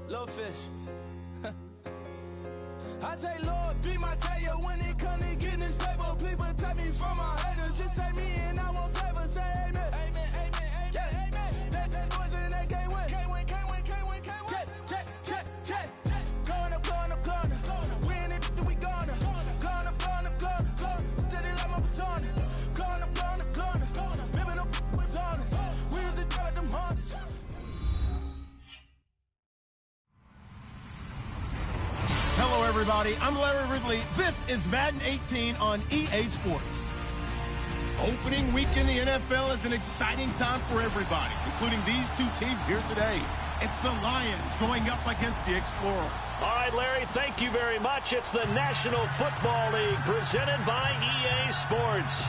Little fish. I say, Lord, be my savior when it comes to getting this paper. Please protect me from my haters. Just say me and I won't save us. Say amen. Amen, amen, amen, yeah. Amen. That boys in that game win. Can't win, can't win, can't win, can't win. Jet. Going up, going up, going up. We in it, we gonna. Going up, going up, going up. Did it like my persona. Going up, going up, going up. Remember no was honest. We used to drive them hunters. Hello, everybody. I'm Larry Ridley. This is Madden 18 on EA Sports. Opening week in the NFL is an exciting time for everybody, including these two teams here today. It's the Lions going up against the Explorers. All right, Larry, thank you very much. It's the National Football League presented by EA Sports.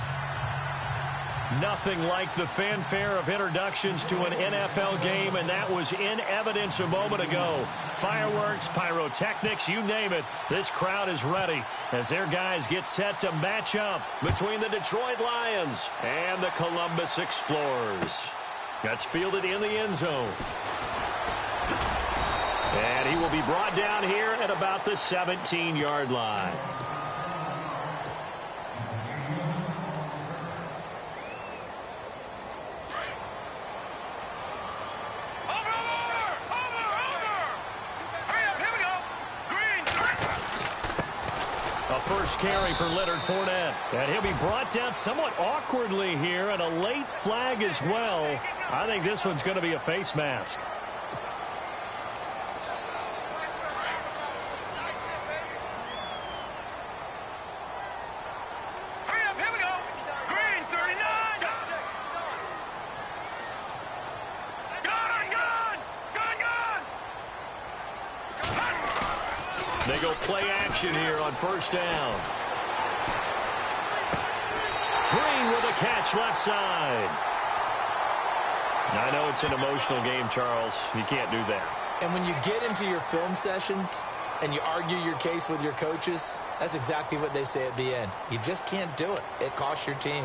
Nothing like the fanfare of introductions to an NFL game, and that was in evidence a moment ago. Fireworks, pyrotechnics, you name it. This crowd is ready as their guys get set to match up between the Detroit Lions and the Columbus Explorers. That's fielded in the end zone. And he will be brought down here at about the 17-yard line. First carry for Leonard Fournette. And he'll be brought down somewhat awkwardly here, and a late flag as well. I think this one's going to be a face mask. Here we go. Green, 39. Gun. They go play action here on first down. Green with a catch left side. Now, I know it's an emotional game, Charles. You can't do that. And when you get into your film sessions and you argue your case with your coaches, that's exactly what they say at the end. You just can't do it. It costs your team.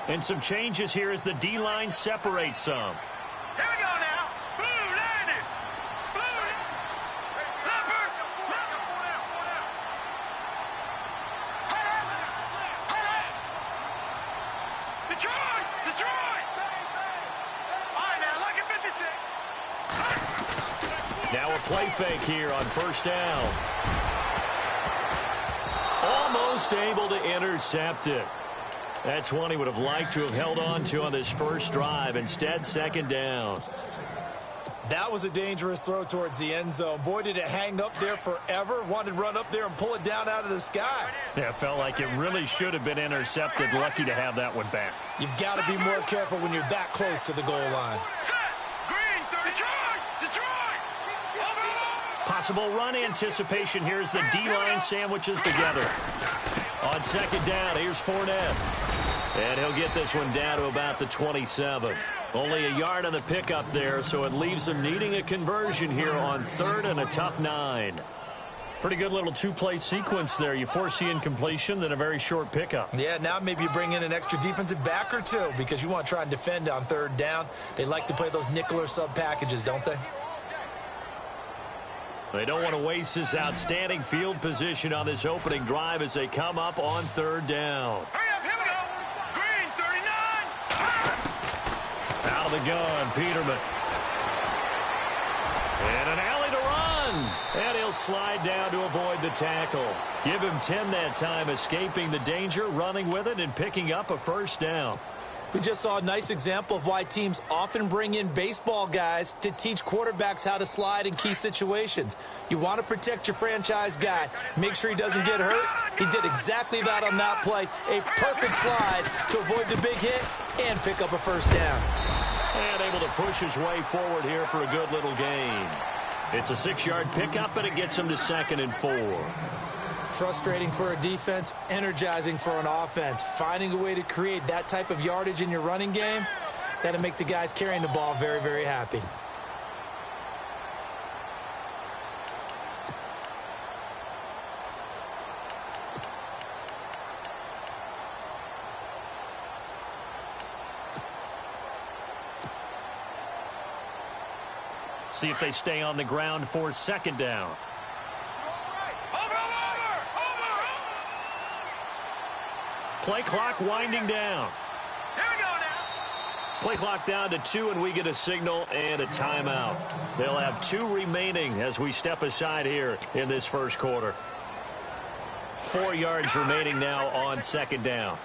And some changes here as the D-line separates some. Here we go now. Blue landed. Blue. Leopard. Detroit. All right, now, look at 56. Now a play fake here on first down. Almost able to intercept it. That's one he would have liked to have held on to on this first drive. Instead, second down. That was a dangerous throw towards the end zone. Boy, did it hang up there forever. Wanted to run up there and pull it down out of the sky. Yeah, it felt like it really should have been intercepted. Lucky to have that one back. You've got to be more careful when you're that close to the goal line. Green, Detroit. Possible run anticipation. Here's the D-line sandwiches together. On second down, here's Fournette. And he'll get this one down to about the 27. Only a yard on the pickup there, so it leaves him needing a conversion here on third and a tough 9. Pretty good little two-play sequence there. You force the incompletion, then a very short pickup. Yeah, now maybe you bring in an extra defensive back or two because you want to try and defend on third down. They like to play those nickel or sub packages, don't they? They don't want to waste this outstanding field position on this opening drive as they come up on third down. Hurry up, here we go. Green, 39. Out of the gun, Peterman. And an alley to run. And he'll slide down to avoid the tackle. Give him 10 that time, escaping the danger, running with it, and picking up a first down. We just saw a nice example of why teams often bring in baseball guys to teach quarterbacks how to slide in key situations. You want to protect your franchise guy. Make sure he doesn't get hurt. He did exactly that on that play. A perfect slide to avoid the big hit and pick up a first down. And able to push his way forward here for a good little gain. It's a 6-yard pickup, and it gets him to 2nd and 4. Frustrating for a defense, energizing for an offense. Finding a way to create that type of yardage in your running game, that'll make the guys carrying the ball very, very happy. See if they stay on the ground for second down. Play clock winding down. Here we go now. Play clock down to 2, and we get a signal and a timeout. They'll have 2 remaining as we step aside here in this first quarter. 4 yards remaining now on second down.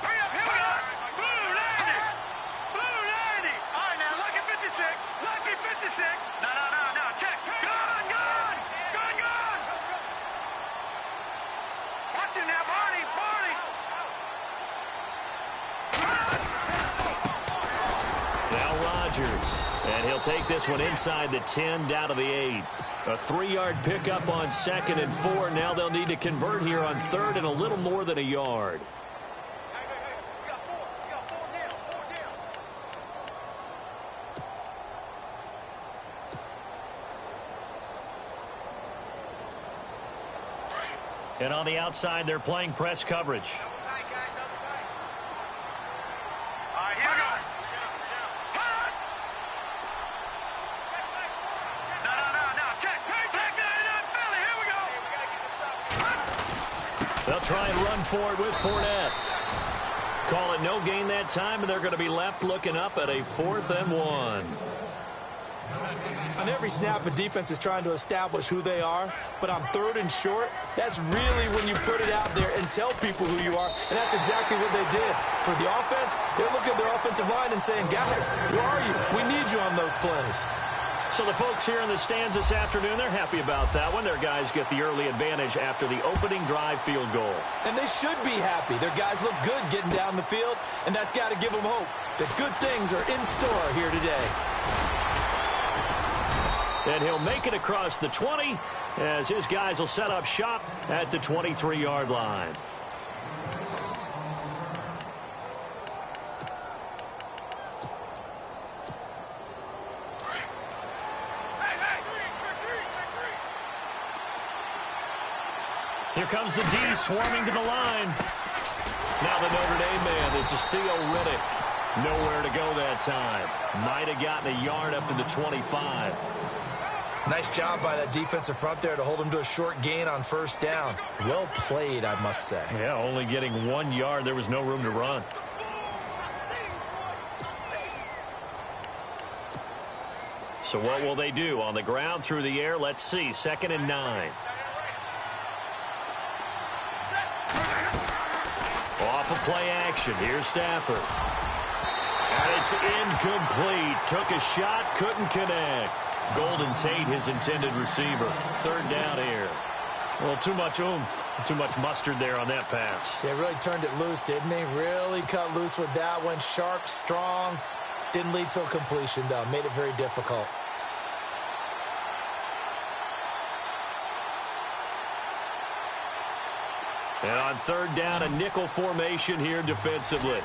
Hurry up, here we go. Blue 90. Blue 90. All right, now, lucky 56. Lucky 56. No. Check. Gone. Watch him now, Barney. Now Rodgers, and he'll take this one inside the 10 down to the 8. A 3-yard pickup on 2nd and 4. Now they'll need to convert here on 3rd and a little more than a yard. And on the outside, they're playing press coverage. All right, here we go. No. Check. Philly, here we go. They'll try and run forward with Fournette. Call it no gain that time, and they're going to be left looking up at a 4th and 1. On every snap, the defense is trying to establish who they are, but on 3rd and short, that's really when you put it out there and tell people who you are, and that's exactly what they did. For the offense, they're looking at their offensive line and saying, guys, where are you? We need you on those plays. So the folks here in the stands this afternoon, they're happy about that one. Their guys get the early advantage after the opening drive field goal. And they should be happy. Their guys look good getting down the field, and that's got to give them hope that good things are in store here today. And he'll make it across the 20 as his guys will set up shop at the 23-yard line. Here comes the D swarming to the line. Now the Notre Dame man, this is Theo Riddick. Nowhere to go that time. Might have gotten a yard up to the 25. Nice job by that defensive front there to hold him to a short gain on 1st down. Well played, I must say. Yeah, only getting 1 yard. There was no room to run. So what will they do? On the ground, through the air, let's see. 2nd and 9. Off of play action. Here's Stafford. And it's incomplete. Took a shot, couldn't connect. Golden Tate, his intended receiver. 3rd down here. Well, too much oomph, too much mustard there on that pass. They really turned it loose, didn't they? Really cut loose with that one. Sharp, strong. Didn't lead to a completion, though. Made it very difficult. And on 3rd down, a nickel formation here defensively.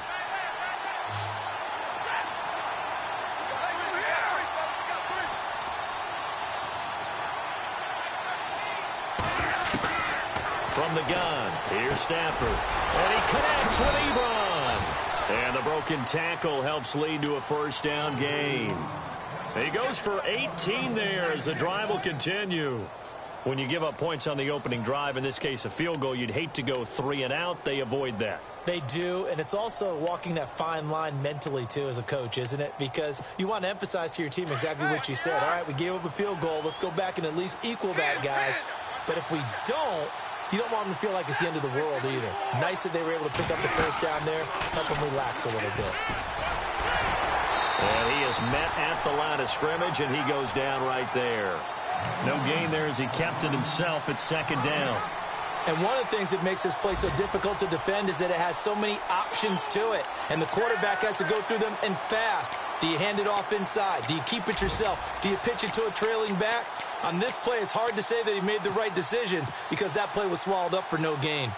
From the gun, here's Stafford. And he connects with Ebron. And the broken tackle helps lead to a 1st down gain. He goes for 18 there as the drive will continue. When you give up points on the opening drive, in this case a field goal, you'd hate to go 3 and out. They avoid that. They do, and it's also walking that fine line mentally, too, as a coach, isn't it? Because you want to emphasize to your team exactly what you said. All right, we gave up a field goal. Let's go back and at least equal that, guys. But if we don't, you don't want them to feel like it's the end of the world either. Nice that they were able to pick up the 1st down there, help them relax a little bit. And he is met at the line of scrimmage, and he goes down right there. No gain there as he kept it himself at 2nd down. And one of the things that makes this play so difficult to defend is that it has so many options to it. And the quarterback has to go through them and fast. Do you hand it off inside? Do you keep it yourself? Do you pitch it to a trailing back? On this play, it's hard to say that he made the right decision because that play was swallowed up for no gain.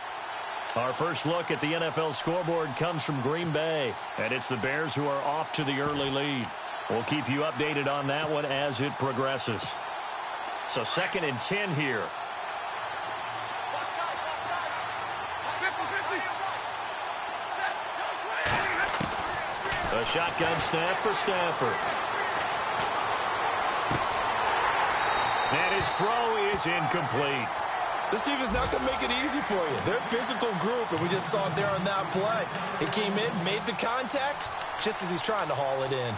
Our first look at the NFL scoreboard comes from Green Bay. And it's the Bears who are off to the early lead. We'll keep you updated on that one as it progresses. So 2nd and 10 here. A shotgun snap for Stafford. And his throw is incomplete. This defense is not going to make it easy for you. They're a physical group, and we just saw it there on that play. He came in, made the contact, just as he's trying to haul it in.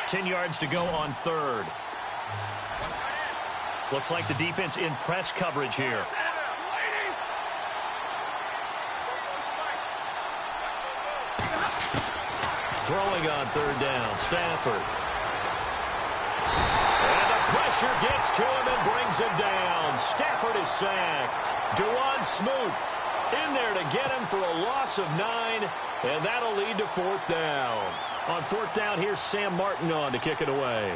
Ten yards to go on third. Looks like the defense in press coverage here. Throwing on third down, Stafford. And the pressure gets to him and brings him down. Stafford is sacked. Dewan Smoot in there to get him for a loss of 9, and that'll lead to fourth down. On fourth down, here's Sam Martin on to kick it away.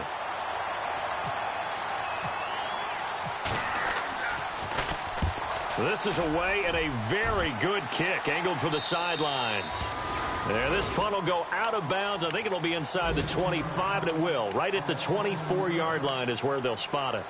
This is away and a very good kick, angled for the sidelines. There, this punt will go out of bounds. I think it'll be inside the 25, and it will. Right at the 24-yard line is where they'll spot it.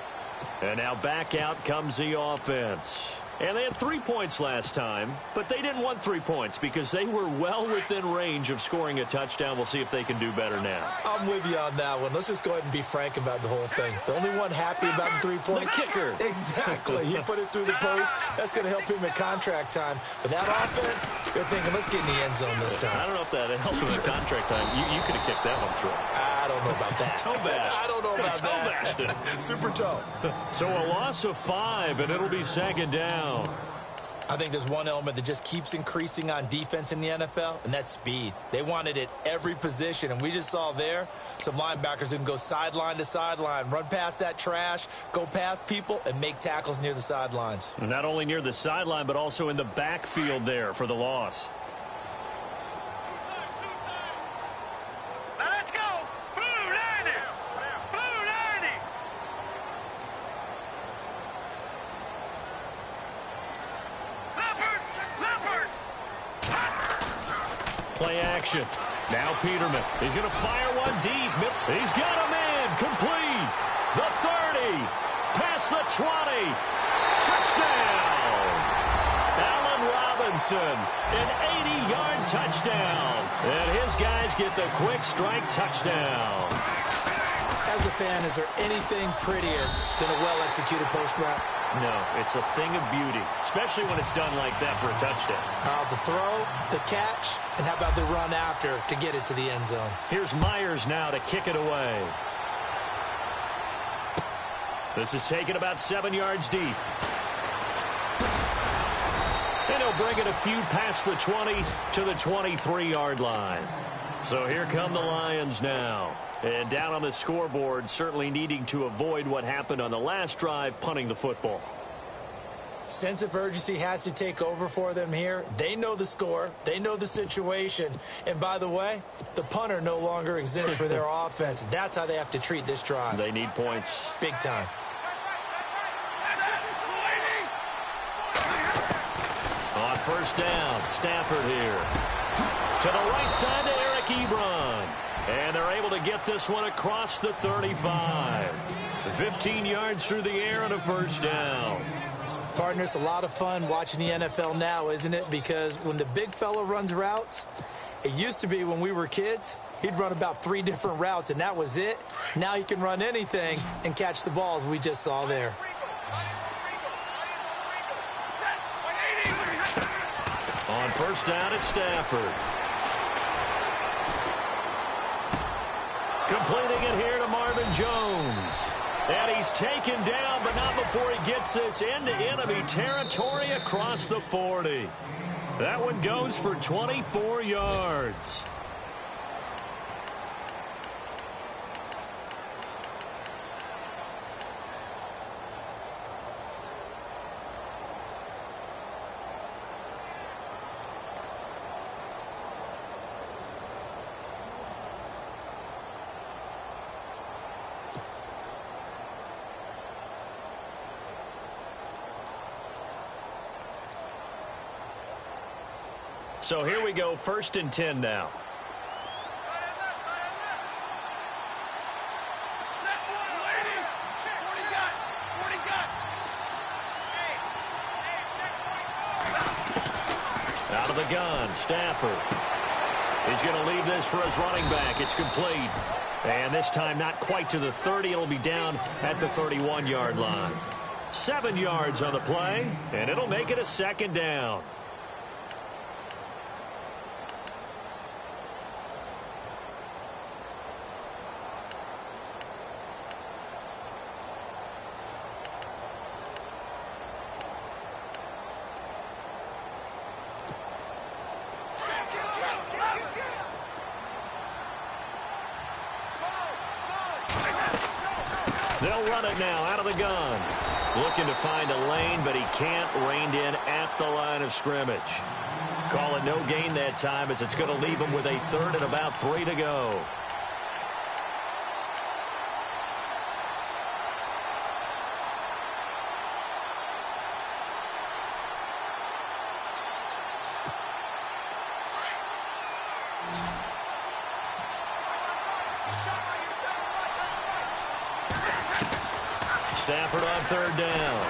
And now back out comes the offense. And they had 3 points last time, but they didn't want 3 points because they were well within range of scoring a touchdown. We'll see if they can do better now. I'm with you on that one. Let's just go ahead and be frank about the whole thing. The only one happy about the 3-point. The kicker. Exactly. He put it through the post. That's going to help him at contract time. But that offense, you're thinking, let's get in the end zone this time. I don't know if that helped him at contract time. You could have kicked that one through. I don't know about that. Toe bash. I don't know about toe that. bashed it. Super toe. So a loss of 5, and it'll be second down. I think there's one element that just keeps increasing on defense in the NFL, and that's speed. They want it at every position, and we just saw there some linebackers who can go sideline to sideline, run past that trash, go past people, and make tackles near the sidelines. Not only near the sideline, but also in the backfield there for the loss. Now let's go. Blue 90. Blue 90. Leopard. Play action. Now Peterman. He's going to fire one deep. He's got him in. Complete. The 30. Past the 20. Touchdown. Allen Robinson. An 80-yard touchdown. And his guys get the quick strike touchdown. As a fan, is there anything prettier than a well-executed post route? No, it's a thing of beauty, especially when it's done like that for a touchdown. The throw, the catch, and how about the run after to get it to the end zone? Here's Myers now to kick it away. This is taken about 7 yards deep. And he'll bring it a few past the 20 to the 23-yard line. So here come the Lions now. And down on the scoreboard, certainly needing to avoid what happened on the last drive, punting the football. Sense of urgency has to take over for them here. They know the score. They know the situation. And by the way, the punter no longer exists for their offense. That's how they have to treat this drive. They need points. Big time. On first down, Stafford here. To the right side to Eric Ebron. And they're able to get this one across the 35. 15 yards through the air and a first down. Partner, it's a lot of fun watching the NFL now, isn't it? Because when the big fella runs routes, it used to be when we were kids, he'd run about 3 different routes, and that was it. Now he can run anything and catch the balls we just saw there. On first down, it's Stafford. Completing it here to Marvin Jones. And he's taken down, but not before he gets this into enemy territory across the 40. That one goes for 24 yards. So here we go, 1st and 10 now. of the gun, Stafford. He's going to leave this for his running back. It's complete. And this time not quite to the 30. It'll be down at the 31-yard line. 7 yards on the play, and it'll make it a second down. They'll run it now out of the gun. Looking to find a lane, but he can't. Reined in at the line of scrimmage. Call it no gain that time, as it's going to leave him with a third and about 3 to go. Stafford on third down.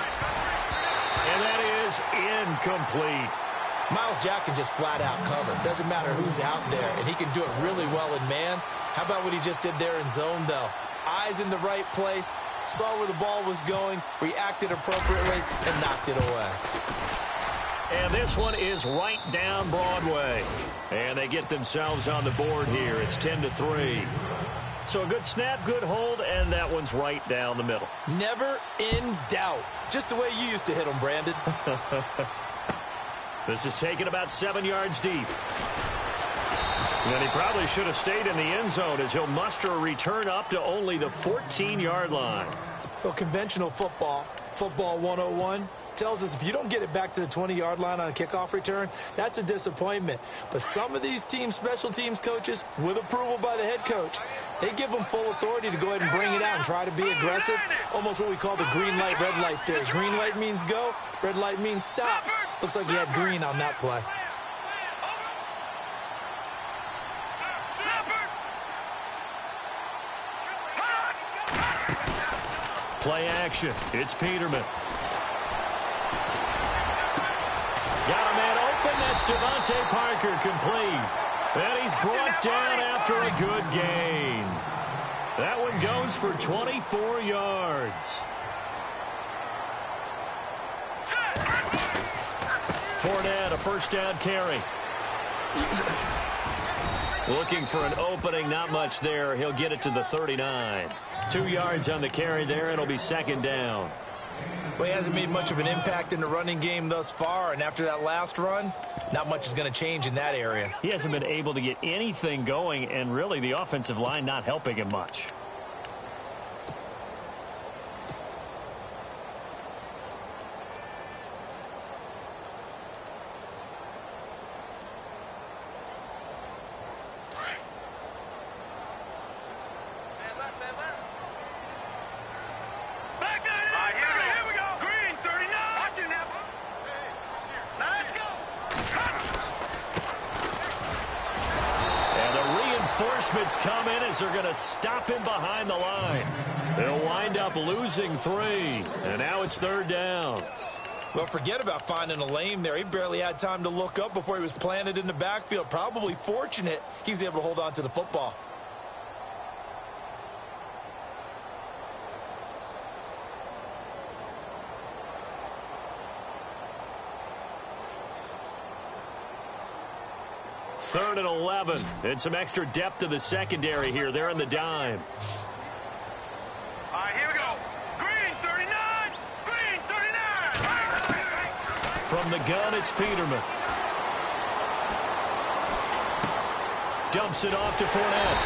And that is incomplete. Myles Jack can just flat out cover. Doesn't matter who's out there, and he can do it really well in man. How about what he just did there in zone, though? Eyes in the right place, saw where the ball was going, reacted appropriately, and knocked it away. And this one is right down Broadway. And they get themselves on the board here. It's 10-3. So a good snap, good hold, and that one's right down the middle. Never in doubt. Just the way you used to hit them, Brandon. This is taken about 7 yards deep. And he probably should have stayed in the end zone, as he'll muster a return up to only the 14-yard line. Well, conventional football 101, tells us if you don't get it back to the 20-yard line on a kickoff return, that's a disappointment. But some of these teams, special teams coaches, with approval by the head coach, they give them full authority to go ahead and bring it out and try to be aggressive. Almost what we call the green light, red light theory. Green light means go, red light means stop. Looks like he had green on that play. Play action. It's Peterman. Got a man open. That's Devontae Parker, complete. And he's brought down after a good gain. That one goes for 24 yards. Fournette, a first down carry. Looking for an opening, not much there. He'll get it to the 39. 2 yards on the carry there. It'll be second down. Well, he hasn't made much of an impact in the running game thus far, and after that last run, not much is going to change in that area. He hasn't been able to get anything going, and really the offensive line not helping him much. Reinforcements come in as they're going to stop him behind the line. They'll wind up losing 3, and now it's third down. Well, forget about finding a lane there. He barely had time to look up before he was planted in the backfield. Probably fortunate he was able to hold on to the football. Third and 11, and some extra depth to the secondary here. They're in the dime. All right, here we go. Green 39. Green 39. From the gun, it's Peterman. Dumps it off to Fournette.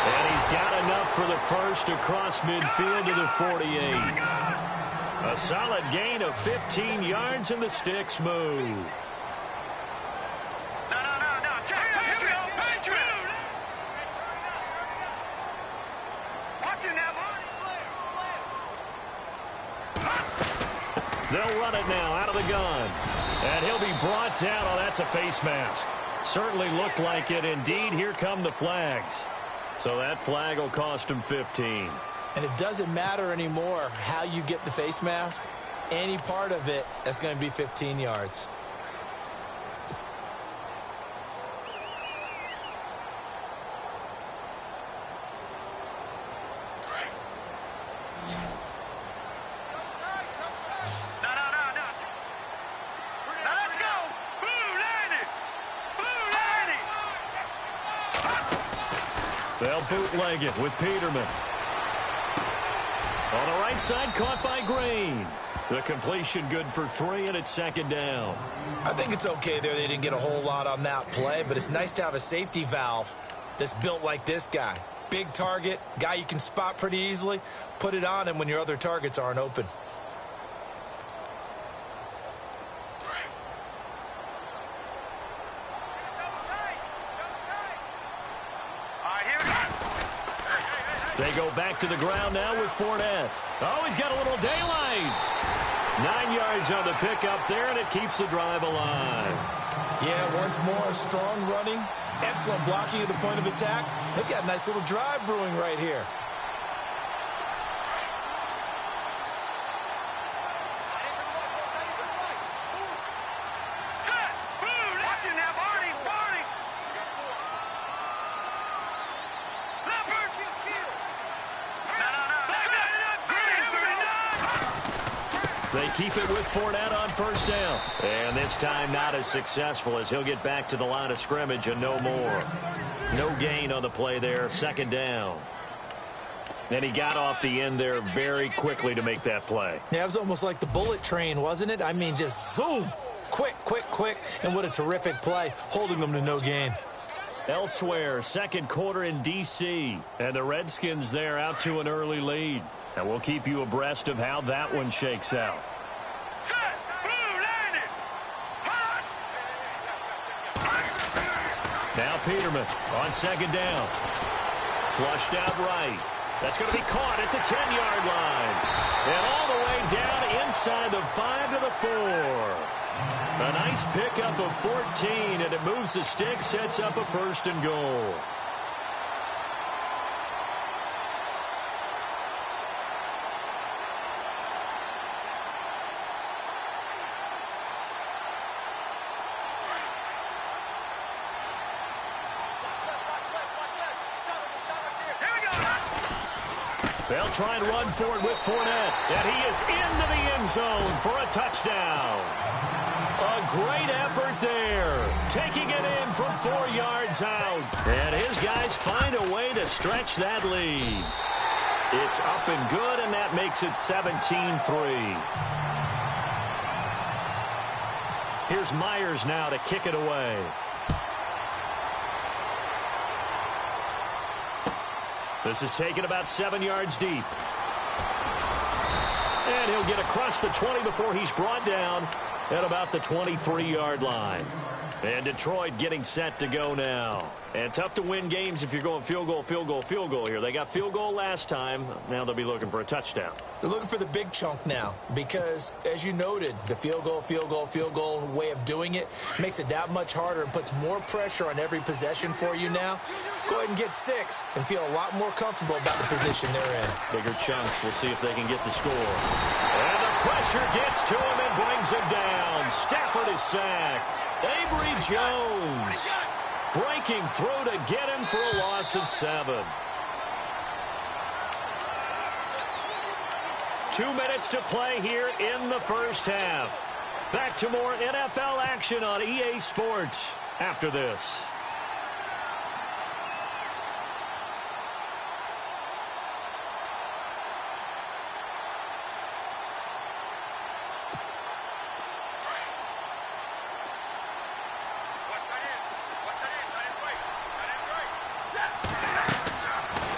And he's got enough for the first across midfield to the 48. A solid gain of 15 yards, and the sticks move. They'll run it now out of the gun. And he'll be brought down. Oh, that's a face mask. Certainly looked like it. Indeed, here come the flags. So that flag will cost him 15. And it doesn't matter anymore how you get the face mask. Any part of it, that's going to be 15 yards. They'll bootleg it with Peterman. On the right side, caught by Green. The completion good for 3, and it's second down. I think it's okay there. They didn't get a whole lot on that play, but it's nice to have a safety valve that's built like this guy. Big target, guy you can spot pretty easily. Put it on him when your other targets aren't open. They go back to the ground now with Fournette. Oh, he's got a little daylight. 9 yards on the pickup there, and it keeps the drive alive. Yeah, once more, strong running, excellent blocking at the point of attack. They've got a nice little drive brewing right here. They keep it with Fournette on first down. And this time not as successful as he'll get back to the line of scrimmage and no more. No gain on the play there, second down. And he got off the end there very quickly to make that play. Yeah, it was almost like the bullet train, wasn't it? I mean, just zoom. Quick, quick, quick. And what a terrific play, holding them to no gain. Elsewhere, second quarter in D.C. And the Redskins there out to an early lead. And we'll keep you abreast of how that one shakes out. Now Peterman on second down. Flushed out right. That's going to be caught at the 10-yard line. And all the way down inside the 5 to the 4. A nice pickup of 14, and it moves the stick, sets up a first and goal. They'll try and run for it with Fournette, and he is into the end zone for a touchdown. A great effort there, taking it in from 4 yards out. And his guys find a way to stretch that lead. It's up and good, and that makes it 17-3. Here's Myers now to kick it away. This is taken about 7 yards deep. And he'll get across the 20 before he's brought down at about the 23-yard line. And Detroit getting set to go now. And tough to win games if you're going field goal, field goal, field goal here. They got field goal last time. Now they'll be looking for a touchdown. They're looking for the big chunk now because, as you noted, the field goal way of doing it makes it that much harder and puts more pressure on every possession for you now. Go ahead and get 6 and feel a lot more comfortable about the position they're in. Bigger chunks. We'll see if they can get the score. And the pressure gets to him and brings him down. Stafford is sacked. Avery Jones breaking through to get him for a loss of 7. 2 minutes to play here in the first half. Back to more NFL action on EA Sports after this.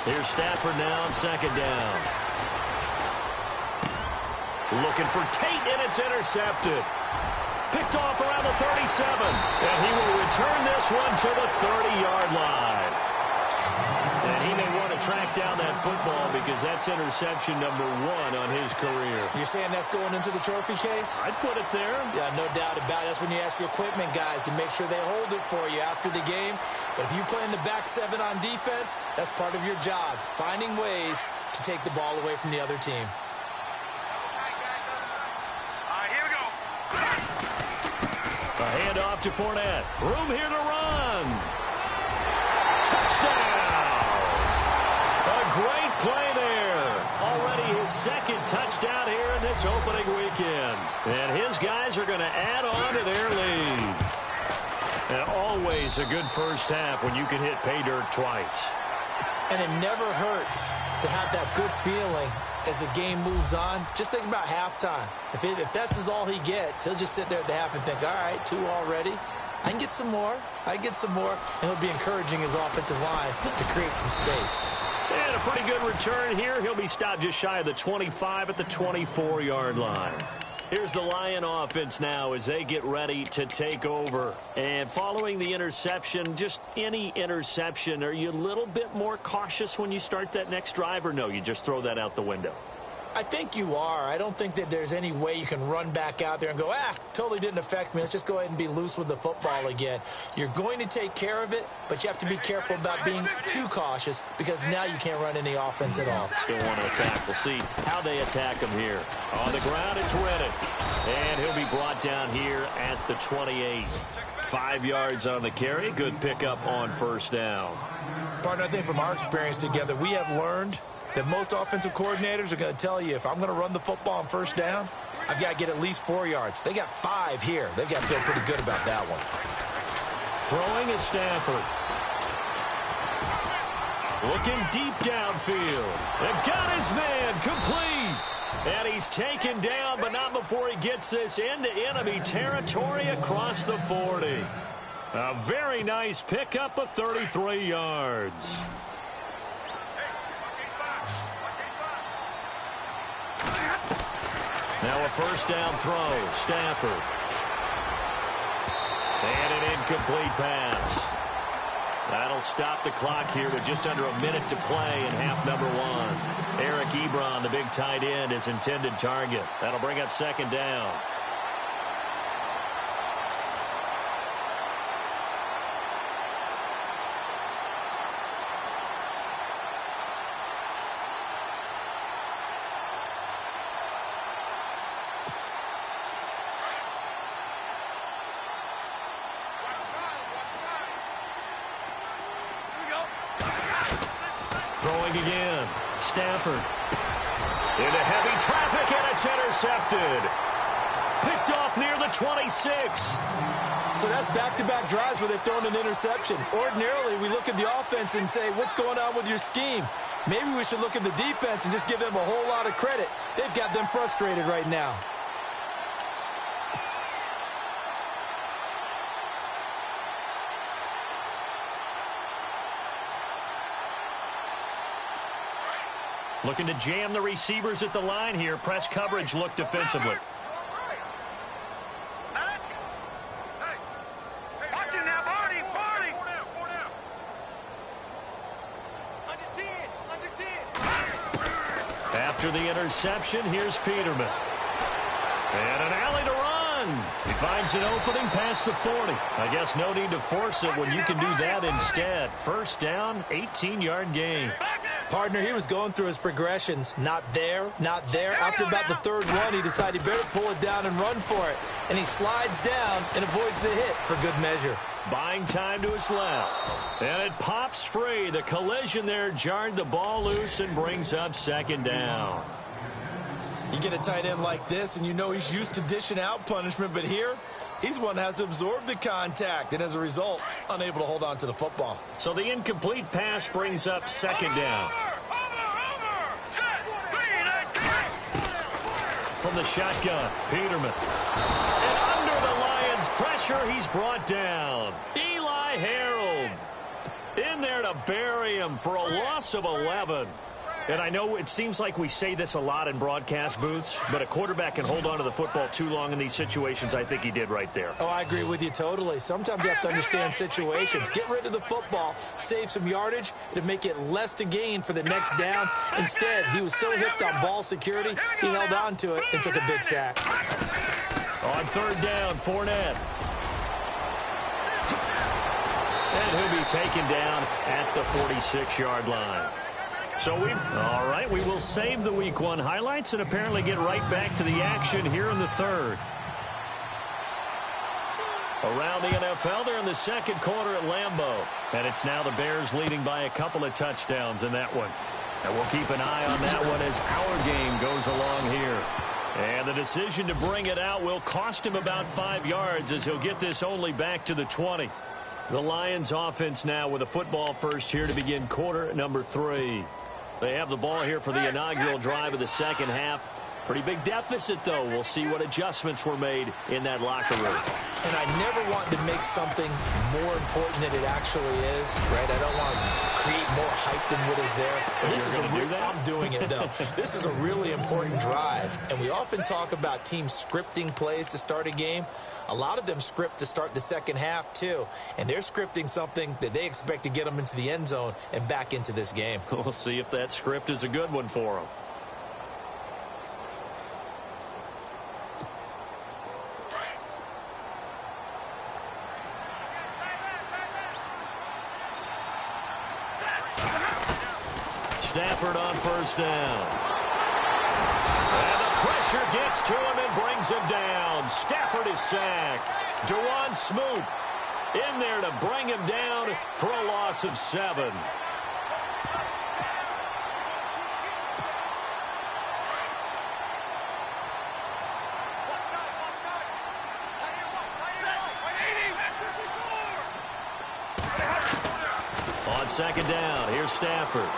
Here's Stafford now on second down. Looking for Tate, and it's intercepted. Picked off around the 37. And he will return this one to the 30-yard line. And he may want to track down that football because that's interception number 1 on his career. You're saying that's going into the trophy case? I'd put it there. Yeah, no doubt about it. That's when you ask the equipment guys to make sure they hold it for you after the game. But if you play in the back 7 on defense, that's part of your job, finding ways to take the ball away from the other team. A handoff to Fournette. Room here to run. Touchdown! A great play there. Already his second touchdown here in this opening weekend. And his guys are going to add on to their lead. And always a good first half when you can hit pay dirt twice. And it never hurts to have that good feeling as the game moves on. Just think about halftime. If that's all he gets, he'll just sit there at the half and think, all right, 2 already. I can get some more. And he'll be encouraging his offensive line to create some space. And a pretty good return here. He'll be stopped just shy of the 25 at the 24-yard line. Here's the Lion offense now as they get ready to take over. And following the interception, just any interception, are you a little bit more cautious when you start that next drive, or no, you just throw that out the window? I think you are. I don't think that there's any way you can run back out there and go, totally didn't affect me. Let's just go ahead and be loose with the football again. You're going to take care of it, but you have to be careful about being too cautious because now you can't run any offense at all. Still want to attack. We'll see how they attack him here. On the ground, it's Reddick. And he'll be brought down here at the 28. 5 yards on the carry. Good pickup on first down. Partner, I think from our experience together, we have learned that most offensive coordinators are going to tell you, if I'm going to run the football on first down, I've got to get at least 4 yards. They got 5 here. They've got to feel pretty good about that one. Throwing is Stafford. Looking deep downfield. And got his man complete. And he's taken down, but not before he gets this into enemy territory across the 40. A very nice pickup of 33 yards. Now a first down throw. Stafford. And an incomplete pass. That'll stop the clock here with just under a minute to play in half number 1. Eric Ebron, the big tight end, is intended target. That'll bring up second down. Throwing again. Stafford. Into heavy traffic, and it's intercepted. Picked off near the 26. So that's back-to-back drives where they've thrown an interception. Ordinarily, we look at the offense and say, what's going on with your scheme? Maybe we should look at the defense and just give them a whole lot of credit. They've got them frustrated right now. Looking to jam the receivers at the line here. Press coverage look defensively. After the interception, here's Peterman. And an alley to run. He finds an opening past the 40. I guess no need to force it when you can do that instead. First down, 18-yard gain. Partner, he was going through his progressions. Not there, not there. After about the third one, he decided he better pull it down and run for it. And he slides down and avoids the hit for good measure. Buying time to his left. And it pops free. The collision there jarred the ball loose and brings up second down. You get a tight end like this, and you know he's used to dishing out punishment. But here, he's one that has to absorb the contact. And as a result, unable to hold on to the football. So the incomplete pass brings up second down. From the shotgun, Peterman. And under the Lions' pressure, he's brought down. Eli Harold in there to bury him for a loss of 11. And I know it seems like we say this a lot in broadcast booths, but a quarterback can hold on to the football too long in these situations. I think he did right there. Oh, I agree with you totally. Sometimes you have to understand situations. Get rid of the football, save some yardage, to make it less to gain for the next down. Instead, he was so hipped on ball security, he held on to it and took a big sack. On third down, Fournette. And he'll be taken down at the 46-yard line. So all right, we will save the Week 1 highlights and apparently get right back to the action here in the third. Around the NFL, they're in the second quarter at Lambeau. And it's now the Bears leading by a couple of touchdowns in that one. And we'll keep an eye on that one as our game goes along here. And the decision to bring it out will cost him about 5 yards as he'll get this only back to the 20. The Lions offense now with a football first here to begin quarter number 3. They have the ball here for the inaugural drive of the second half. Pretty big deficit, though. We'll see what adjustments were made in that locker room. And I never want to make something more important than it actually is, right? I don't want to create more hype than what is there. But this is I'm doing it, though. This is a really important drive. And we often talk about teams scripting plays to start a game. A lot of them script to start the second half, too. And they're scripting something that they expect to get them into the end zone and back into this game. We'll see if that script is a good one for them. Stafford on first down. And the pressure gets to him and brings him down. Stafford is sacked. Dewan Smoot in there to bring him down for a loss of 7. On second down, here's Stafford.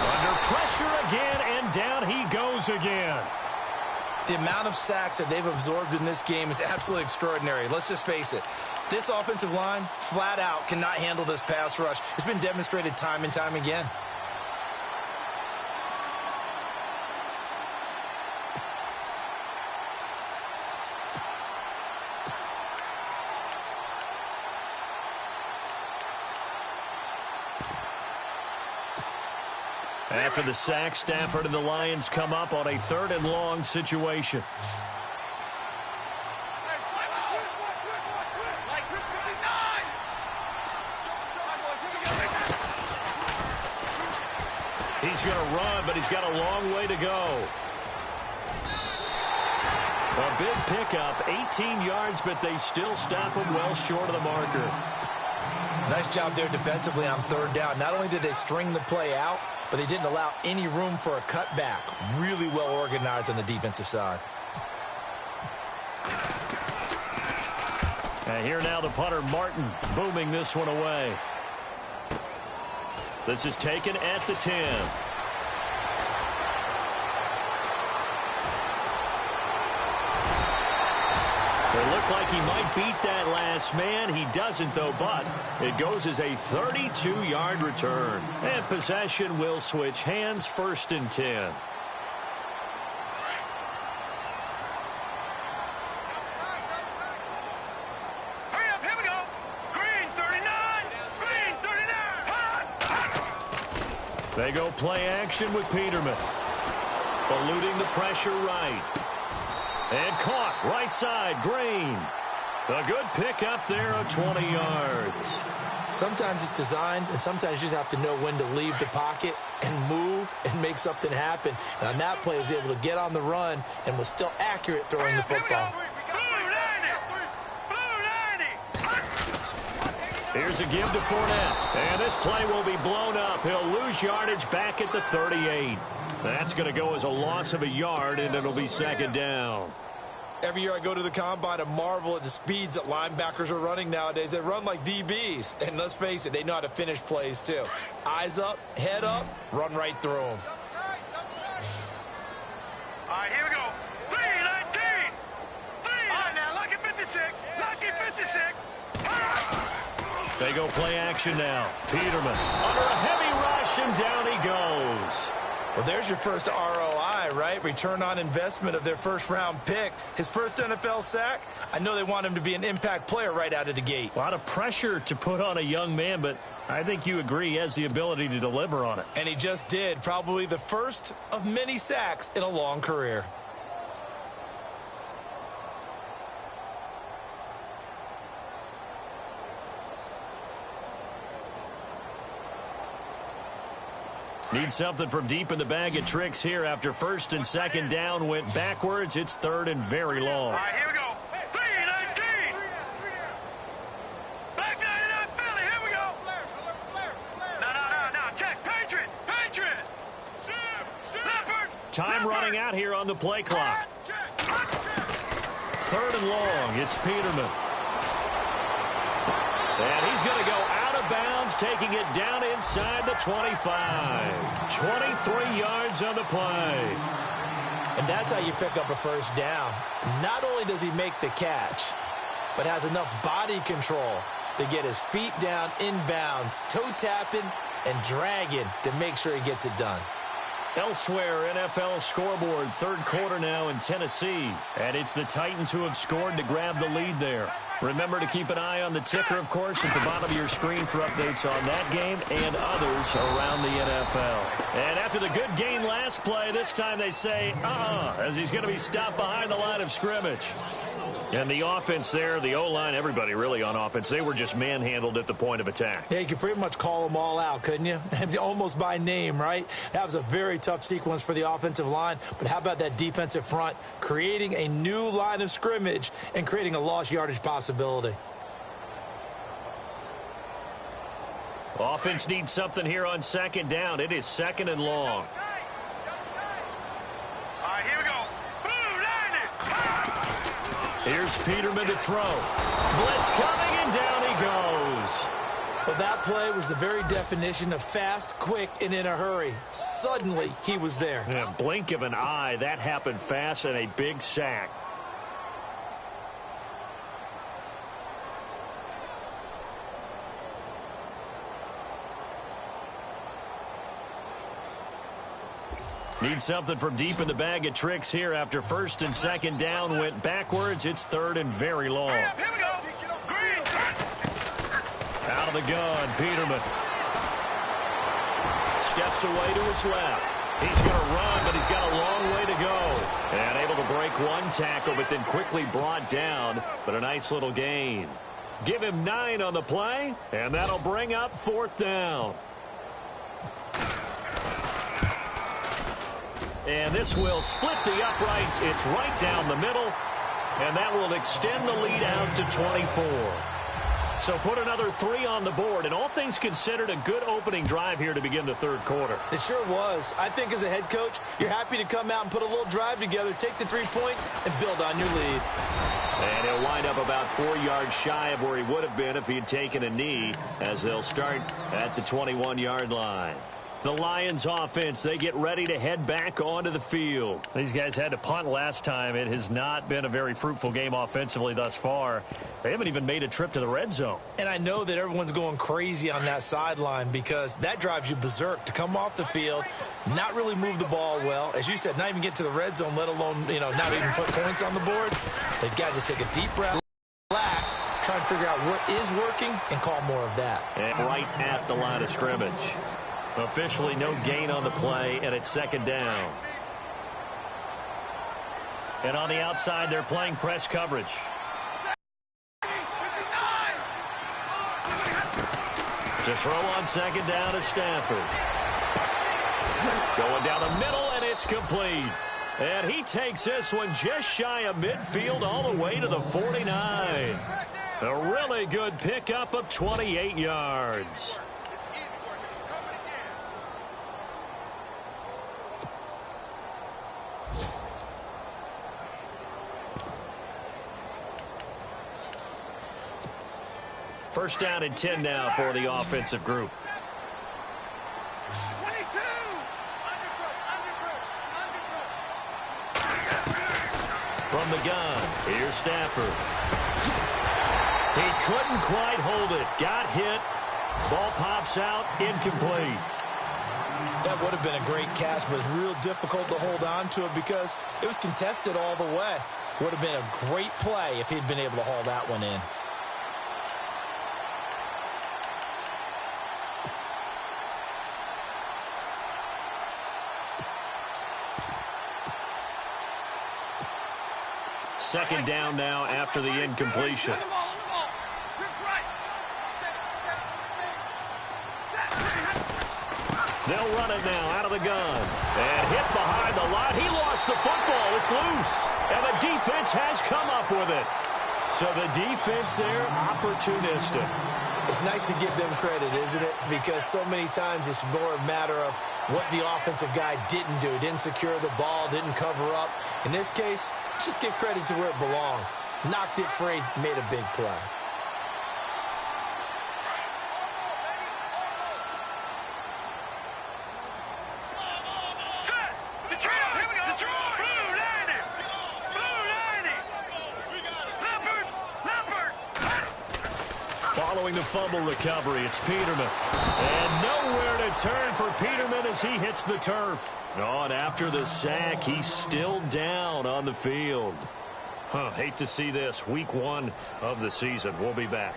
Under pressure again, and down he goes again. The amount of sacks that they've absorbed in this game is absolutely extraordinary. Let's just face it. This offensive line, flat out, cannot handle this pass rush. It's been demonstrated time and time again. After the sack, Stafford and the Lions come up on a 3rd and long situation. He's going to run, but he's got a long way to go. A big pickup, 18 yards, but they still stop him well short of the marker. Nice job there defensively on 3rd down. Not only did they string the play out, but they didn't allow any room for a cutback. Really well organized on the defensive side. And here now the punter, Martin, booming this one away. This is taken at the 10. It looked like he might beat that last man. He doesn't, though, but it goes as a 32-yard return. And possession will switch hands, 1st and 10. Hurry up, here we go. Green 39. Green 39. They go play action with Peterman. Eluding the pressure right. And caught right side, Green. A good pick up there of 20 yards. Sometimes it's designed, and sometimes you just have to know when to leave the pocket and move and make something happen. And on that play, he was able to get on the run and was still accurate throwing the football. Here's a give to Fournette. And this play will be blown up. He'll lose yardage back at the 38. That's going to go as a loss of a yard, and it'll be 2nd down. Every year I go to the combine and marvel at the speeds that linebackers are running nowadays. They run like DBs. And let's face it, they know how to finish plays too. Eyes up, head up, run right through them. All right, here we go. 3-19. 3. All right, now, lucky 56. Lucky 56. They go play action now. Peterman under a heavy rush, and down he goes. Well, there's your first ROI, right? Return on investment of their first-round pick. His first NFL sack. I know they want him to be an impact player right out of the gate. A lot of pressure to put on a young man, but I think you agree he has the ability to deliver on it. And he just did. Probably the first of many sacks in a long career. Need something from deep in the bag of tricks here after 1st and 2nd down went backwards. It's 3rd and very long. All right, here we go. 3-19. Back 99 Philly. Here we go. No. Check. Patriot. Leopard. Time running out here on the play clock. 3rd and long. It's Peterman. And he's going to go out of bounds, taking it down inside the 25. 23 yards on the play. And that's how you pick up a first down. Not only does he make the catch, but has enough body control to get his feet down inbounds, toe tapping and dragging to make sure he gets it done. Elsewhere, NFL scoreboard, third quarter now in Tennessee. And it's the Titans who have scored to grab the lead there. Remember to keep an eye on the ticker, of course, at the bottom of your screen for updates on that game and others around the NFL. And after the good gain last play, this time they say, as he's going to be stopped behind the line of scrimmage. And the offense there, the O-line, everybody really on offense, they were just manhandled at the point of attack. Yeah, you could pretty much call them all out, couldn't you? Almost by name, right? That was a very tough sequence for the offensive line. But how about that defensive front creating a new line of scrimmage and creating a lost yardage possibility? Offense needs something here on second down. It is second and long. All right, here we go. Here's Peterman to throw. Blitz coming, and down he goes. Well, that play was the very definition of fast, quick, and in a hurry. Suddenly, he was there. Yeah, blink of an eye, that happened fast, and a big sack. Need something from deep in the bag of tricks here after first and second down went backwards. It's third and very long. Here we go. Out of the gun, Peterman. Steps away to his left. He's going to run, but he's got a long way to go. And able to break one tackle, but then quickly brought down. But a nice little gain. Give him 9 on the play, and that'll bring up fourth down. And this will split the uprights. It's right down the middle. And that will extend the lead out to 24. So put another 3 on the board. And all things considered, a good opening drive here to begin the third quarter. It sure was. I think as a head coach, you're happy to come out and put a little drive together, take the 3 points, and build on your lead. And he'll wind up about 4 yards shy of where he would have been if he had taken a knee, as they'll start at the 21-yard line. The Lions offense, they get ready to head back onto the field. These guys had to punt last time. It has not been a very fruitful game offensively thus far. They haven't even made a trip to the red zone. And I know that everyone's going crazy on that sideline because that drives you berserk to come off the field, not really move the ball well. As you said, not even get to the red zone, let alone, not even put points on the board. They've got to just take a deep breath, relax, try and figure out what is working and call more of that. And right at the line of scrimmage. Officially no gain on the play, and it's second down. And on the outside, they're playing press coverage. To throw on second down is Stafford. Going down the middle, and it's complete. And he takes this one just shy of midfield all the way to the 49. A really good pickup of 28 yards. First down and 10 now for the offensive group. 22. From the gun, here's Stafford. He couldn't quite hold it. Got hit. Ball pops out, incomplete. That would have been a great catch, but it's real difficult to hold on to it because it was contested all the way. Would have been a great play if he'd been able to haul that one in. Second down now after the incompletion. They'll run it now out of the gun. And hit behind the line. He lost the football. It's loose. And the defense has come up with it. So the defense there, opportunistic. It's nice to give them credit, isn't it? Because so many times it's more a matter of what the offensive guy didn't do. Didn't secure the ball, didn't cover up. In this case, let's just give credit to where it belongs. Knocked it free, made a big play. the fumble recovery. It's Peterman. And nowhere to turn for Peterman as he hits the turf. Oh, and after the sack, he's still down on the field. Hate to see this. Week 1 of the season. We'll be back.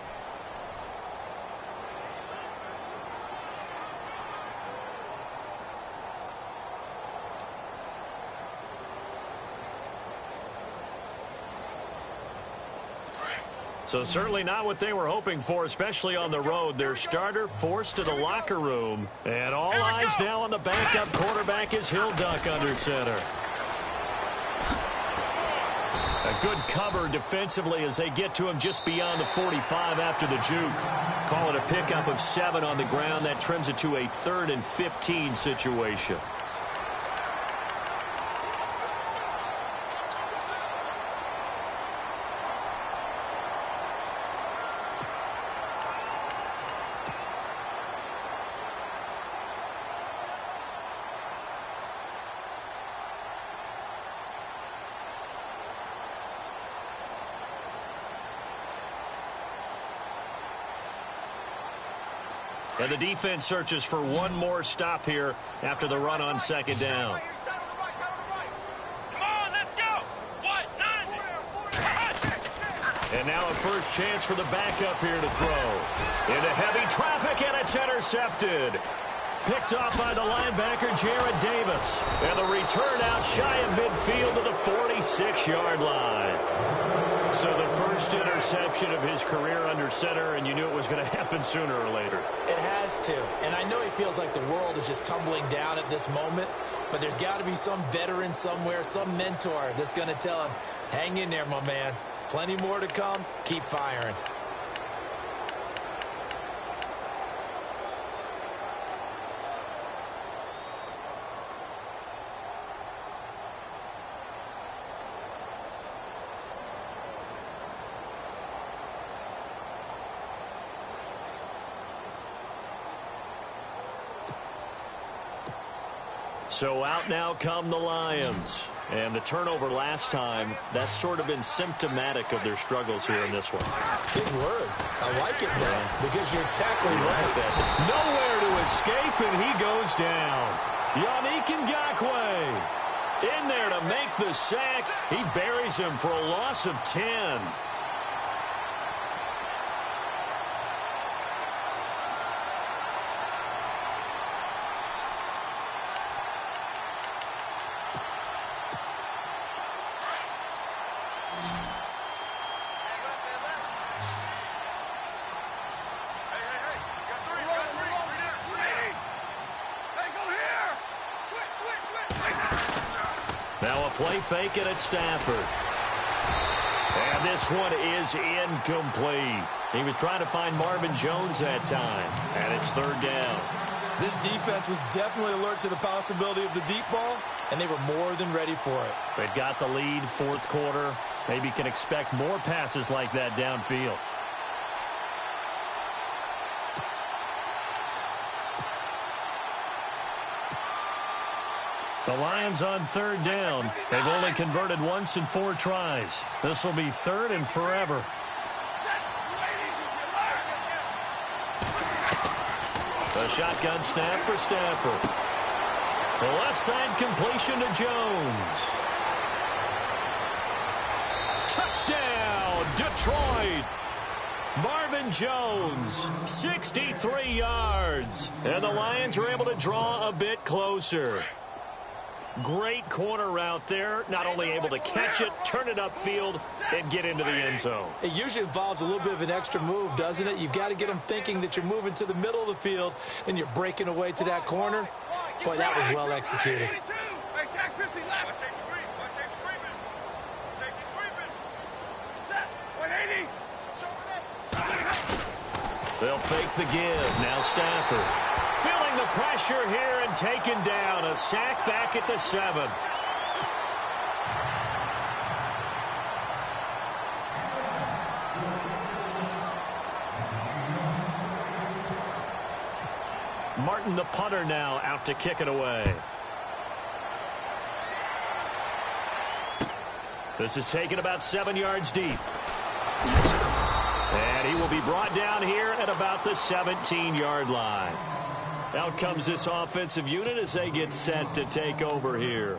So certainly not what they were hoping for, especially on the road. Their starter forced to the locker room. And all eyes now on the backup quarterback as he'll duck under center. A good cover defensively as they get to him just beyond the 45 after the juke. Call it a pickup of 7 on the ground. That trims it to a 3rd and 15 situation. And the defense searches for one more stop here after the run on 2nd down. Come on, let's go. What? 90. And now a first chance for the backup here to throw. Into heavy traffic, and it's intercepted. Picked off by the linebacker, Jarrad Davis. And the return out shy of midfield to the 46-yard line. So the first interception of his career under center, and you knew it was going to happen sooner or later. It has to. And I know he feels like the world is just tumbling down at this moment, but there's got to be some veteran somewhere, some mentor that's going to tell him, hang in there, my man. Plenty more to come. Keep firing. So out now come the Lions. And the turnover last time, that's sort of been symptomatic of their struggles here in this one. Big word. I like it, man, because you're exactly right. Nowhere to escape, and he goes down. Yannick Ngakoue in there to make the sack. He buries him for a loss of 10. Now a play fake it at Stafford. And this one is incomplete. He was trying to find Marvin Jones that time. And it's 3rd down. This defense was definitely alert to the possibility of the deep ball, and they were more than ready for it. They've got the lead, 4th quarter. Maybe can expect more passes like that downfield. The Lions on 3rd down. They've only converted once in 4 tries. This will be 3rd and forever. The shotgun snap for Stafford. The left side completion to Jones. Touchdown, Detroit. Marvin Jones, 63 yards. And the Lions are able to draw a bit closer. Great corner route there. Not only able to catch it, turn it upfield, and get into the end zone. It usually involves a little bit of an extra move, doesn't it? You've got to get them thinking that you're moving to the middle of the field and you're breaking away to that corner. Boy, that was well executed. They'll fake the give. Now Stafford. Feeling the pressure here and taken down. A sack back at the 7. Martin, the punter, now out to kick it away. This is taken about 7 yards deep. And he will be brought down here at about the 17-yard line. Out comes this offensive unit as they get set to take over here.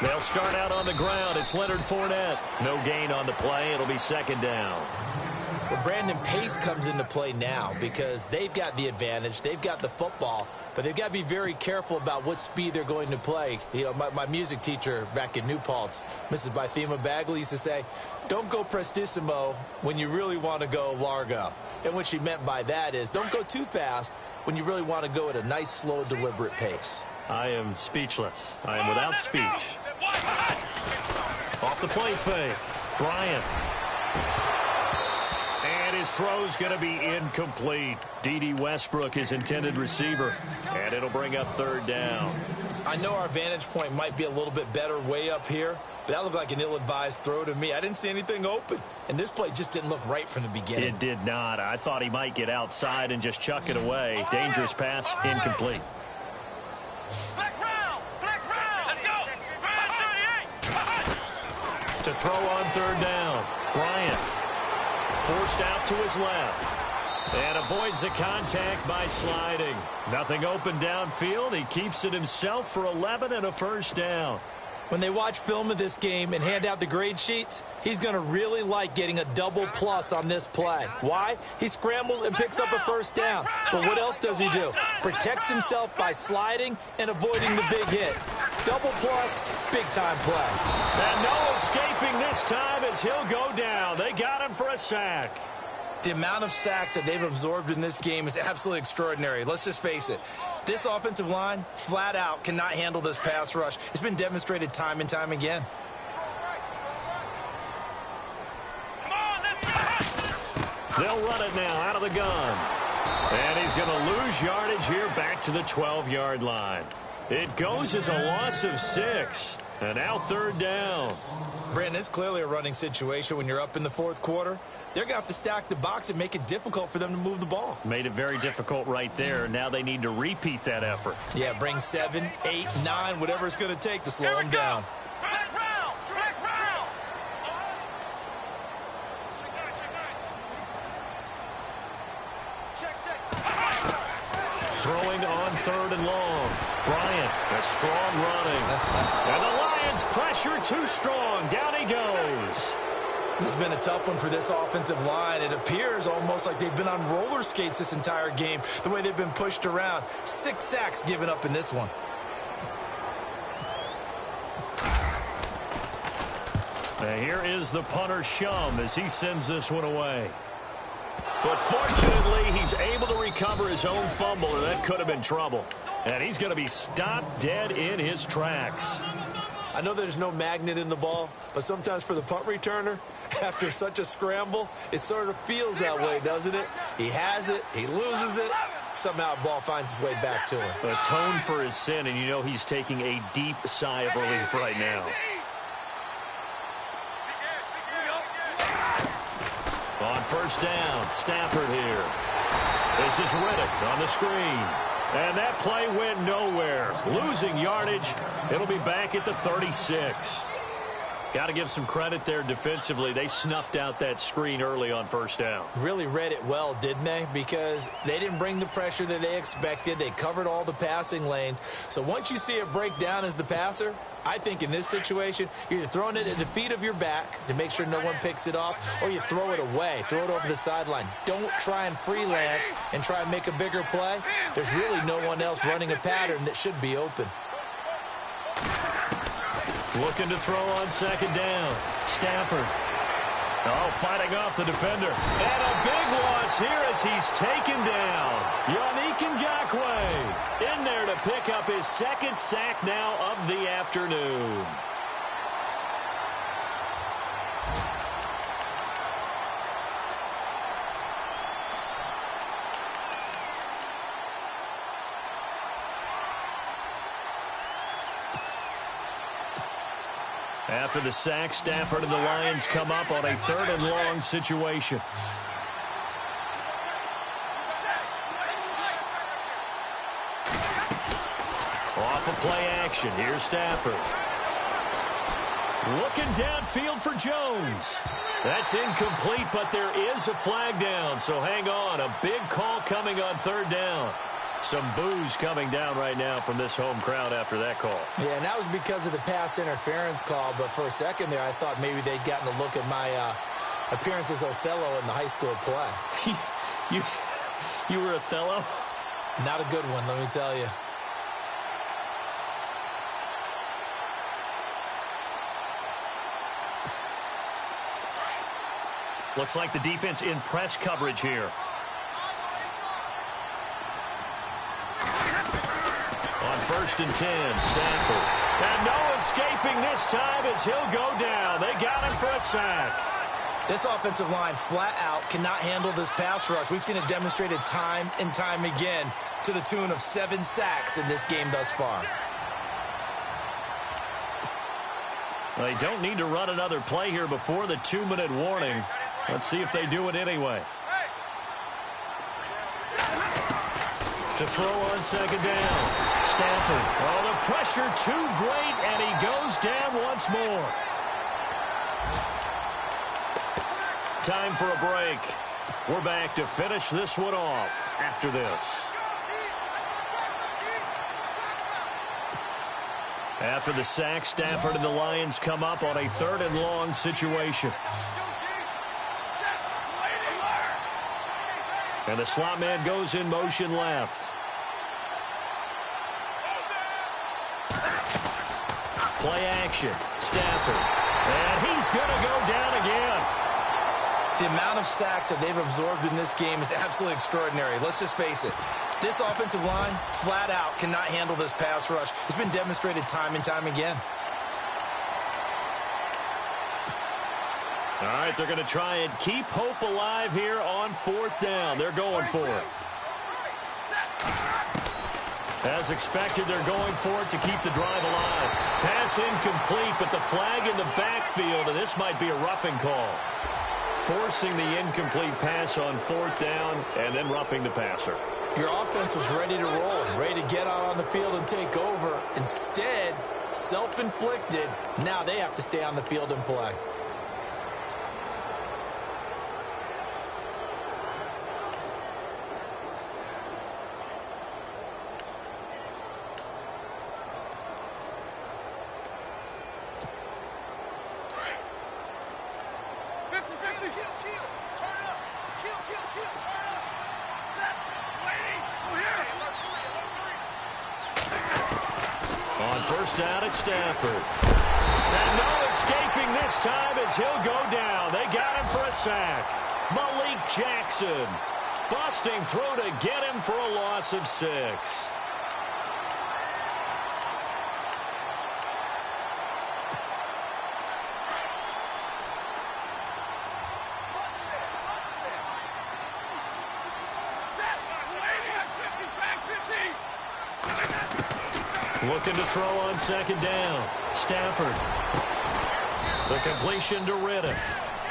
They'll start out on the ground. It's Leonard Fournette. No gain on the play. It'll be second down. Well, Brandon, pace comes into play now because they've got the advantage. They've got the football, but they've got to be very careful about what speed they're going to play. You know, my music teacher back in New Paltz, Mrs. Bythema Bagley, used to say, don't go prestissimo when you really want to go largo. And what she meant by that is don't go too fast when you really want to go at a nice, slow, deliberate pace. I am speechless. I am without speech. Off the play fake. Bryant. And his throw's going to be incomplete. D.D. Westbrook, his intended receiver. And it'll bring up third down. I know our vantage point might be a little bit better way up here, but that looked like an ill-advised throw to me. I didn't see anything open. And this play just didn't look right from the beginning. It did not. I thought he might get outside and just chuck it away. Dangerous pass, incomplete. Flex round! Flex round! Let's go! To throw on third down. Bryant forced out to his left. And avoids the contact by sliding. Nothing open downfield. He keeps it himself for 11 and a first down. When they watch film of this game and hand out the grade sheets, he's going to really like getting a double plus on this play. Why? He scrambles and picks up a first down. But what else does he do? Protects himself by sliding and avoiding the big hit. Double plus, big-time play. And no escaping this time as he'll go down. They got him for a sack. The amount of sacks that they've absorbed in this game is absolutely extraordinary. Let's just face it. This offensive line, flat out, cannot handle this pass rush. It's been demonstrated time and time again. They'll run it now out of the gun. And he's going to lose yardage here back to the 12-yard line. It goes as a loss of 6. And now third down. Brandon, it's clearly a running situation when you're up in the fourth quarter. They're going to have to stack the box and make it difficult for them to move the ball. Made it very difficult right there. Now they need to repeat that effort. Yeah, bring 7, 8, 9, whatever it's going to take to slow them down. Flex round! Flex round! Check. Throwing on third and long. Bryant, a strong running. And the Lions pressure too strong. Down he goes. This has been a tough one for this offensive line. It appears almost like they've been on roller skates this entire game, the way they've been pushed around. 6 sacks given up in this one. And here is the punter, Shum, as he sends this one away. But fortunately, he's able to recover his own fumble, or that could have been trouble. And he's going to be stopped dead in his tracks. I know there's no magnet in the ball, but sometimes for the punt returner, after such a scramble, it sort of feels that way, doesn't it? He has it, he loses it, somehow the ball finds its way back to him. Atone for his sin, and you know he's taking a deep sigh of relief right now. On first down, Stafford here. This is Riddick on the screen. And that play went nowhere. Losing yardage. It'll be back at the 36. Got to give some credit there defensively. They snuffed out that screen early on first down. Really read it well, didn't they? Because they didn't bring the pressure that they expected. They covered all the passing lanes. So once you see it break down as the passer, I think in this situation, you're either throwing it at the feet of your back to make sure no one picks it off, or you throw it away, throw it over the sideline. Don't try and freelance and try and make a bigger play. There's really no one else running a pattern that should be open. Looking to throw on second down. Stafford. Oh, fighting off the defender. And a big loss here as he's taken down. Yannick Ngakoue in there to pick up his second sack now of the afternoon. After the sack, Stafford and the Lions come up on a 3rd and long situation. Off of play action, here's Stafford. Looking downfield for Jones. That's incomplete, but there is a flag down, so hang on. A big call coming on 3rd down. Some boos coming down right now from this home crowd after that call. Yeah, and that was because of the pass interference call, but for a second there I thought maybe they'd gotten a look at my appearance as Othello in the high school play. You were Othello? Not a good one, let me tell you. Looks like the defense in press coverage here. On 1st and 10, Stafford. And no escaping this time as he'll go down. They got him for a sack. This offensive line flat out cannot handle this pass rush. We've seen it demonstrated time and time again to the tune of 7 sacks in this game thus far. They don't need to run another play here before the 2-minute warning. Let's see if they do it anyway. To throw on 2nd down. Stafford. Oh, the pressure too great, and he goes down once more. Time for a break. We're back to finish this one off after this. After the sack, Stafford and the Lions come up on a 3rd and long situation. And the slot man goes in motion left. Play action. Stafford. And he's going to go down again. The amount of sacks that they've absorbed in this game is absolutely extraordinary. Let's just face it. This offensive line, flat out, cannot handle this pass rush. It's been demonstrated time and time again. All right, they're going to try and keep hope alive here on 4th down. They're going for it. As expected, they're going for it to keep the drive alive. Pass incomplete, but the flag in the backfield, and this might be a roughing call. Forcing the incomplete pass on 4th down and then roughing the passer. Your offense was ready to roll, ready to get out on the field and take over. Instead, self-inflicted, now they have to stay on the field and play. On 1st down at Stafford. And no escaping this time as he'll go down. They got him for a sack. Malik Jackson busting through to get him for a loss of 6. Looking to throw on 2nd down. Stafford. The completion to Riddick.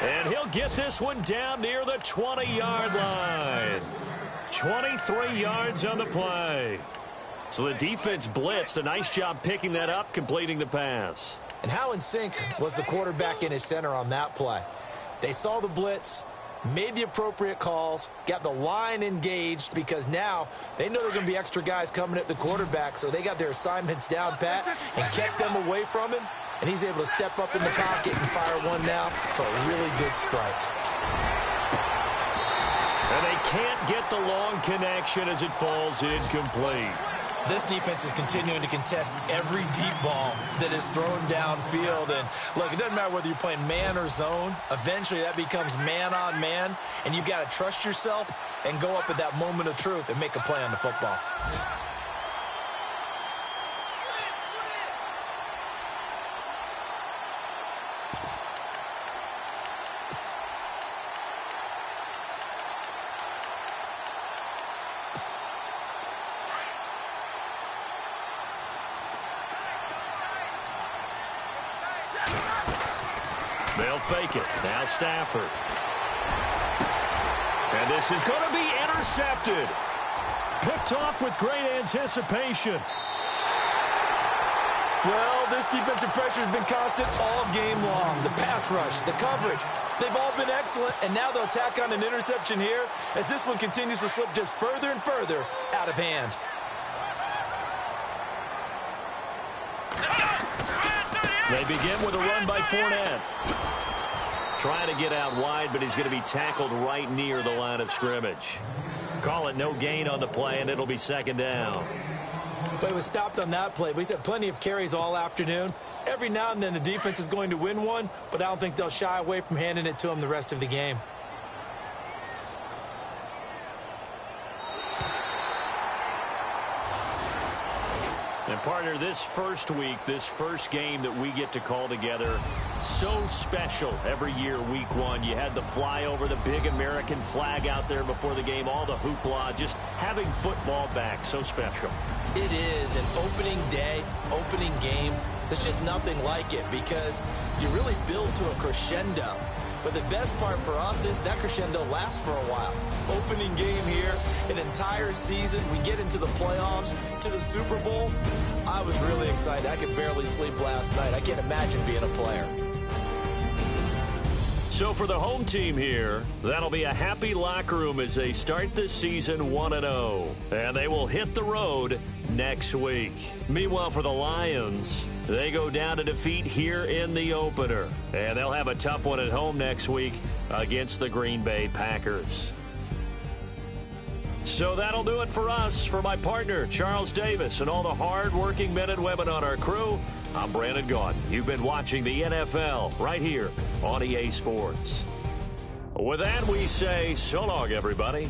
And he'll get this one down near the 20-yard line. 23 yards on the play. So the defense blitzed. A nice job picking that up, completing the pass. And how in sync was the quarterback in his center on that play? They saw the blitz, made the appropriate calls, got the line engaged because now they know there are going to be extra guys coming at the quarterback, so they got their assignments down pat and kept them away from him, and he's able to step up in the pocket and fire one now for a really good strike. And they can't get the long connection as it falls incomplete. This defense is continuing to contest every deep ball that is thrown downfield. And, look, it doesn't matter whether you're playing man or zone. Eventually, that becomes man-on-man, and you've got to trust yourself and go up at that moment of truth and make a play on the football. They'll fake it. Now Stafford. And this is going to be intercepted. Picked off with great anticipation. Well, this defensive pressure has been constant all game long. The pass rush, the coverage, they've all been excellent, and now they'll tack on an interception here as this one continues to slip just further and further out of hand. They begin with a run by Fournette. Trying to get out wide, but he's going to be tackled right near the line of scrimmage. Call it no gain on the play, and it'll be second down. Play was stopped on that play, but he's had plenty of carries all afternoon. Every now and then the defense is going to win one, but I don't think they'll shy away from handing it to him the rest of the game. And partner, this first week, this first game that we get to call together, so special every year, week one. You had the flyover, the big American flag out there before the game, all the hoopla, just having football back, so special. It is an opening day, opening game. There's just nothing like it because you really build to a crescendo. But the best part for us is that crescendo lasts for a while. Opening game here, an entire season. We get into the playoffs, to the Super Bowl. I was really excited. I could barely sleep last night. I can't imagine being a player. So for the home team here, that'll be a happy locker room as they start this season 1-0. And they will hit the road next week. Meanwhile, for the Lions, they go down to defeat here in the opener. And they'll have a tough one at home next week against the Green Bay Packers. So that'll do it for us. For my partner, Charles Davis, and all the hard-working men and women on our crew, I'm Brandon Gaudin. You've been watching the NFL right here on EA Sports. With that, we say so long, everybody.